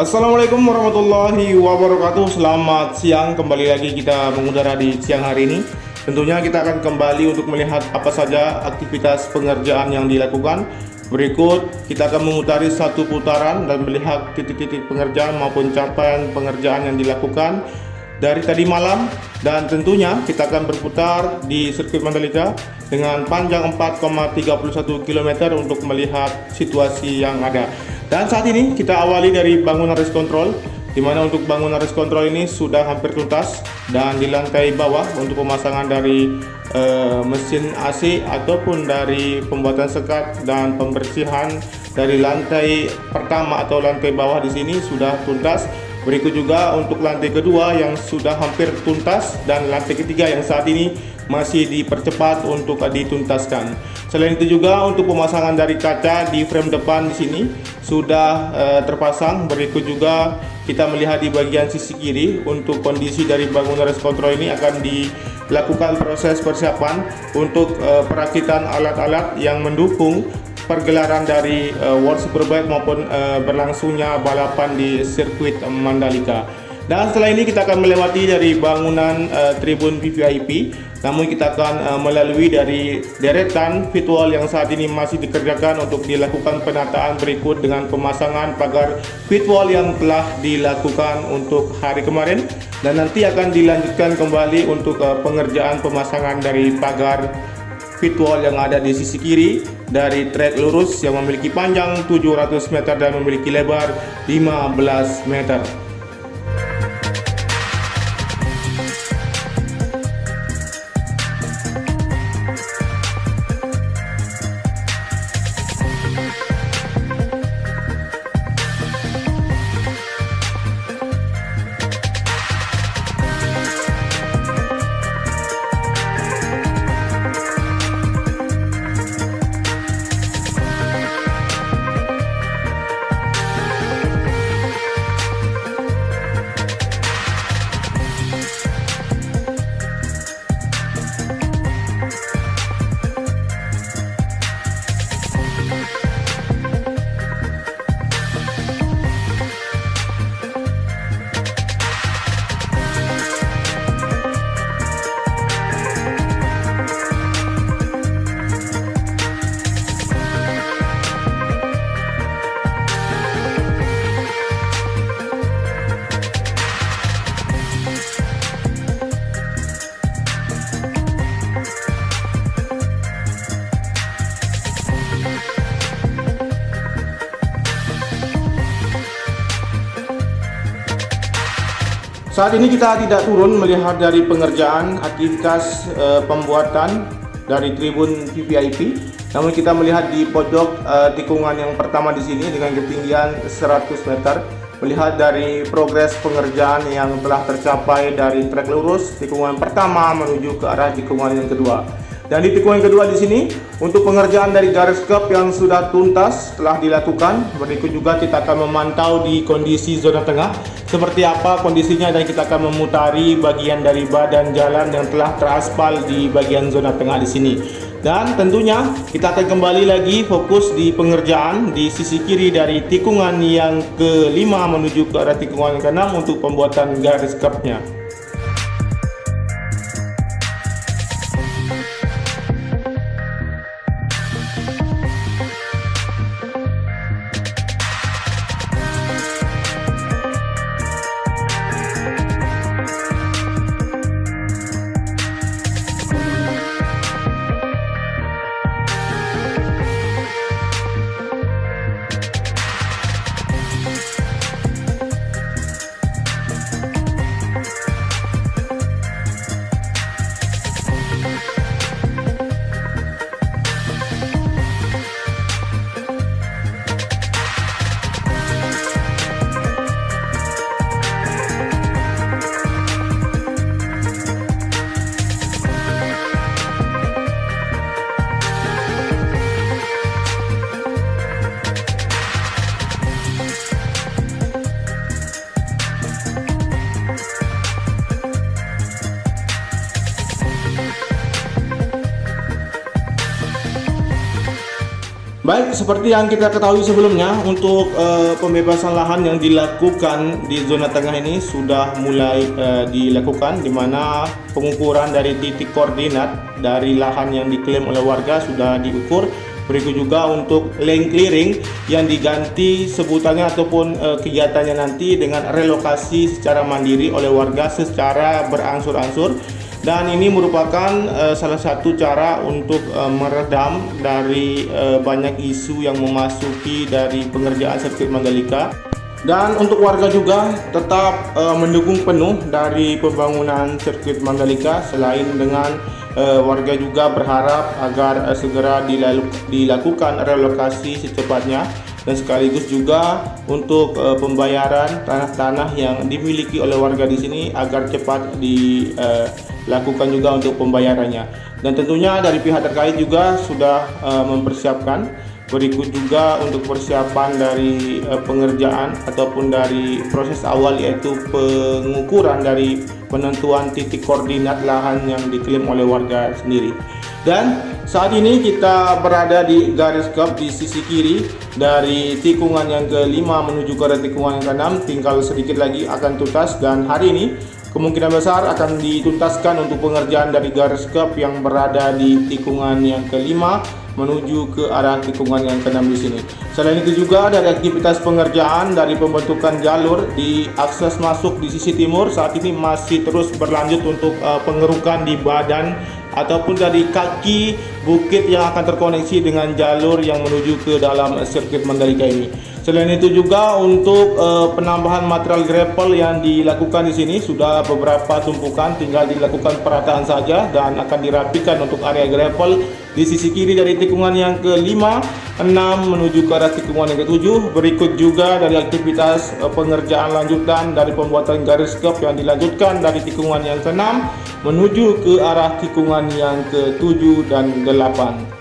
Assalamualaikum warahmatullahi wabarakatuh. Selamat siang, kembali lagi kita mengudara di siang hari ini. Tentunya kita akan kembali untuk melihat apa saja aktivitas pengerjaan yang dilakukan. Berikut kita akan memutari satu putaran dan melihat titik-titik pengerjaan maupun capaian pengerjaan yang dilakukan dari tadi malam. Dan tentunya kita akan berputar di sirkuit Mandalika dengan panjang 4,31 km untuk melihat situasi yang ada. Dan saat ini kita awali dari bangunan race control, di mana untuk bangunan race control ini sudah hampir tuntas, dan di lantai bawah untuk pemasangan dari mesin AC ataupun dari pembuatan sekat dan pembersihan dari lantai pertama atau lantai bawah di sini sudah tuntas. Berikut juga untuk lantai kedua yang sudah hampir tuntas, dan lantai ketiga yang saat ini masih dipercepat untuk dituntaskan. Selain itu juga untuk pemasangan dari kaca di frame depan di sini sudah terpasang. Berikut juga kita melihat di bagian sisi kiri untuk kondisi dari bangunan race control ini akan dilakukan proses persiapan untuk perakitan alat-alat yang mendukung pergelaran dari World Superbike maupun berlangsungnya balapan di sirkuit Mandalika. Dan setelah ini kita akan melewati dari bangunan tribun VVIP, namun kita akan melalui dari deretan pitwall yang saat ini masih dikerjakan untuk dilakukan penataan berikut dengan pemasangan pagar pitwall yang telah dilakukan untuk hari kemarin, dan nanti akan dilanjutkan kembali untuk pengerjaan pemasangan dari pagar pitwall yang ada di sisi kiri dari trek lurus yang memiliki panjang 700 meter dan memiliki lebar 15 meter. Saat ini kita tidak turun melihat dari pengerjaan aktivitas pembuatan dari tribun VVIP, namun kita melihat di pojok tikungan yang pertama di sini dengan ketinggian 100 meter, melihat dari progres pengerjaan yang telah tercapai dari trek lurus tikungan pertama menuju ke arah tikungan yang kedua. Dan di tikungan kedua di sini untuk pengerjaan dari garis curb yang sudah tuntas telah dilakukan. Berikut juga kita akan memantau di kondisi zona tengah seperti apa kondisinya, dan kita akan memutari bagian dari badan jalan yang telah teraspal di bagian zona tengah di sini. Dan tentunya kita akan kembali lagi fokus di pengerjaan di sisi kiri dari tikungan yang kelima menuju ke arah tikungan ke-6 untuk pembuatan garis curbnya. Baik, seperti yang kita ketahui sebelumnya, untuk pembebasan lahan yang dilakukan di zona tengah ini sudah mulai dilakukan, di mana pengukuran dari titik koordinat dari lahan yang diklaim oleh warga sudah diukur. Berikut juga untuk land clearing yang diganti sebutannya ataupun kegiatannya nanti dengan relokasi secara mandiri oleh warga secara berangsur-angsur. Dan ini merupakan salah satu cara untuk meredam dari banyak isu yang memasuki dari pengerjaan sirkuit Mandalika. Dan untuk warga juga tetap mendukung penuh dari pembangunan sirkuit Mandalika. Selain dengan warga juga berharap agar segera dilakukan relokasi secepatnya, dan sekaligus juga untuk pembayaran tanah-tanah yang dimiliki oleh warga di sini agar cepat dilakukan juga untuk pembayarannya. Dan tentunya dari pihak terkait juga sudah mempersiapkan. Berikut juga untuk persiapan dari pengerjaan ataupun dari proses awal, yaitu pengukuran dari penentuan titik koordinat lahan yang diklaim oleh warga sendiri. Dan saat ini kita berada di garis kap di sisi kiri dari tikungan yang ke-5 menuju ke tikungan yang ke-6. Tinggal sedikit lagi akan tuntas, dan hari ini kemungkinan besar akan dituntaskan untuk pengerjaan dari garis kap yang berada di tikungan yang ke-5 menuju ke arah tikungan yang ke-6 di sini. Selain itu juga dari aktivitas pengerjaan dari pembentukan jalur di akses masuk di sisi timur saat ini masih terus berlanjut untuk pengerukan di badan ataupun dari kaki bukit yang akan terkoneksi dengan jalur yang menuju ke dalam sirkuit Mandalika ini. Selain itu juga untuk penambahan material gravel yang dilakukan di sini sudah beberapa tumpukan, tinggal dilakukan perataan saja dan akan dirapikan untuk area gravel di sisi kiri dari tikungan yang ke-5, 6 menuju ke arah tikungan yang ke-7. Berikut juga dari aktivitas pengerjaan lanjutan dari pembuatan garis kap yang dilanjutkan dari tikungan yang ke-6 menuju ke arah tikungan yang ke-7 dan 8.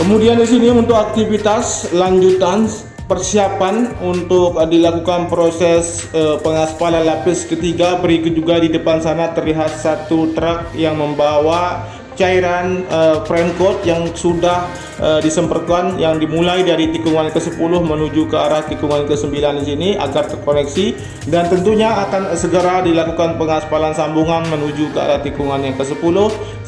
Kemudian di sini untuk aktivitas lanjutan persiapan untuk dilakukan proses pengaspalan lapis ketiga. Berikut juga di depan sana terlihat satu truk yang membawa cairan frame coat yang sudah disemprotkan, yang dimulai dari tikungan ke-10 menuju ke arah tikungan ke-9 di sini agar terkoneksi, dan tentunya akan segera dilakukan pengaspalan sambungan menuju ke arah tikungan yang ke-10,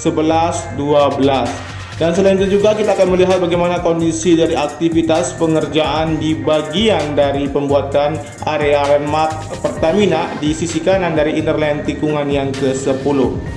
11, 12. Dan selain itu juga kita akan melihat bagaimana kondisi dari aktivitas pengerjaan di bagian dari pembuatan area landmark Pertamina di sisi kanan dari inner line tikungan yang ke-10.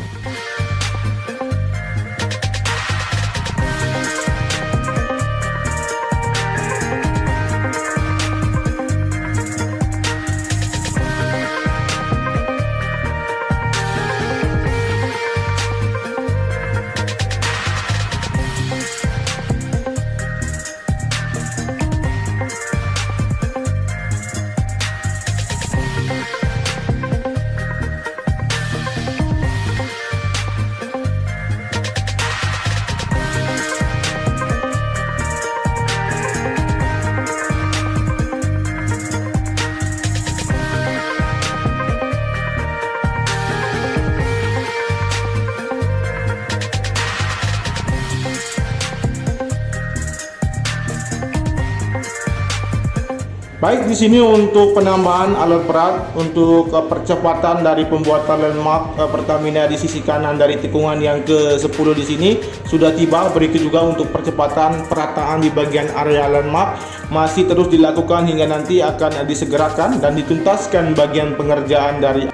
Baik, di sini untuk penambahan alat berat untuk percepatan dari pembuatan landmark Pertamina di sisi kanan dari tikungan yang ke-10 di sini sudah tiba. Berikut juga untuk percepatan perataan di bagian area landmark masih terus dilakukan hingga nanti akan disegerakan dan dituntaskan bagian pengerjaan dari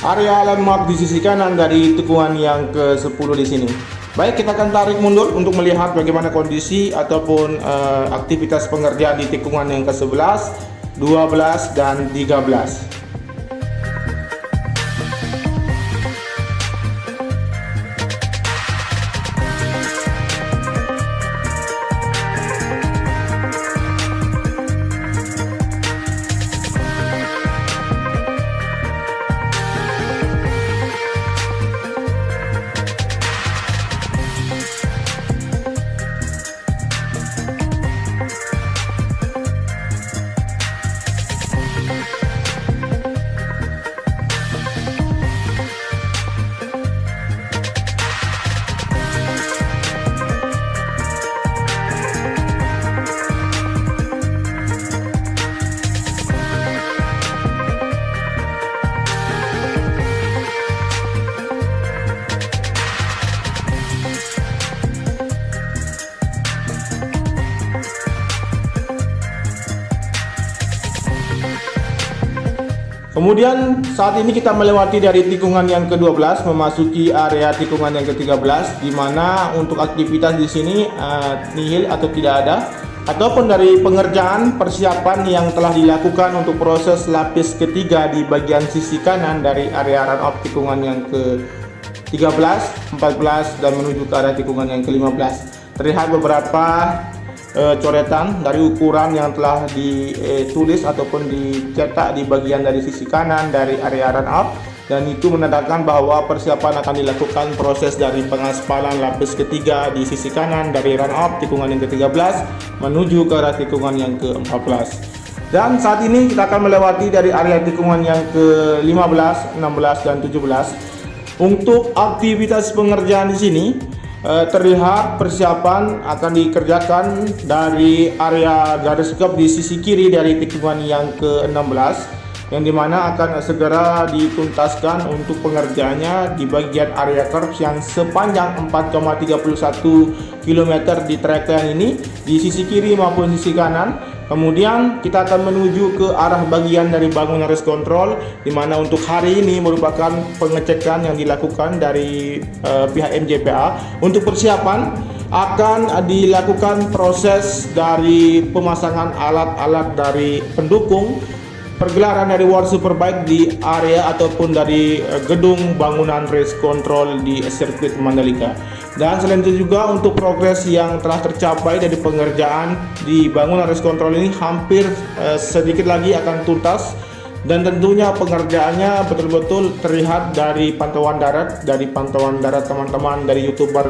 area landmark di sisi kanan dari tikungan yang ke-10 di sini. Baik, kita akan tarik mundur untuk melihat bagaimana kondisi ataupun aktivitas pengerjaan di tikungan yang ke-11, 12, dan 13. Kemudian saat ini kita melewati dari tikungan yang ke-12 memasuki area tikungan yang ke-13, di mana untuk aktivitas di sini nihil atau tidak ada, ataupun dari pengerjaan persiapan yang telah dilakukan untuk proses lapis ketiga di bagian sisi kanan dari area run-off tikungan yang ke-13, 14 dan menuju ke arah tikungan yang ke-15. Terlihat beberapa coretan dari ukuran yang telah ditulis ataupun dicetak di bagian dari sisi kanan dari area run-off, dan itu menandakan bahwa persiapan akan dilakukan proses dari pengaspalan lapis ketiga di sisi kanan dari run-off tikungan yang ke-13 menuju ke arah tikungan yang ke-14. Dan saat ini kita akan melewati dari area tikungan yang ke-15, 16 dan 17. Untuk aktivitas pengerjaan di sini terlihat persiapan akan dikerjakan dari area garis curb di sisi kiri dari tikungan yang ke-16, yang dimana akan segera dituntaskan untuk pengerjaannya di bagian area curb yang sepanjang 4,31 km di trek line ini di sisi kiri maupun sisi kanan. Kemudian kita akan menuju ke arah bagian dari bangunan race control, di mana untuk hari ini merupakan pengecekan yang dilakukan dari pihak MJPA. Untuk persiapan akan dilakukan proses dari pemasangan alat-alat dari pendukung pergelaran dari World Superbike di area ataupun dari gedung bangunan race control di sirkuit Mandalika. Dan selain itu juga untuk progres yang telah tercapai dari pengerjaan di bangunan race control ini hampir sedikit lagi akan tuntas, dan tentunya pengerjaannya betul-betul terlihat dari pantauan darat teman-teman dari YouTuber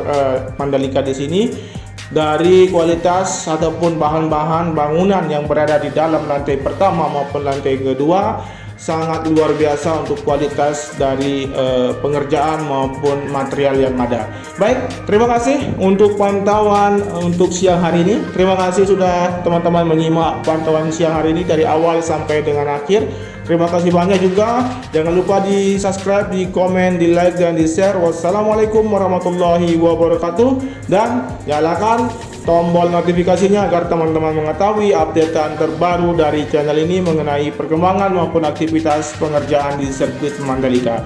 Mandalika di sini. Dari kualitas ataupun bahan-bahan bangunan yang berada di dalam lantai pertama maupun lantai kedua sangat luar biasa untuk kualitas dari pengerjaan maupun material yang ada. Baik, terima kasih untuk pantauan untuk siang hari ini. Terima kasih sudah teman-teman menyimak pantauan siang hari ini dari awal sampai dengan akhir. Terima kasih banyak juga. Jangan lupa di subscribe, di komen, di like, dan di share. Wassalamualaikum warahmatullahi wabarakatuh. Dan nyalakan tombol notifikasinya agar teman-teman mengetahui updatean terbaru dari channel ini mengenai perkembangan maupun aktivitas pengerjaan di sirkuit Mandalika.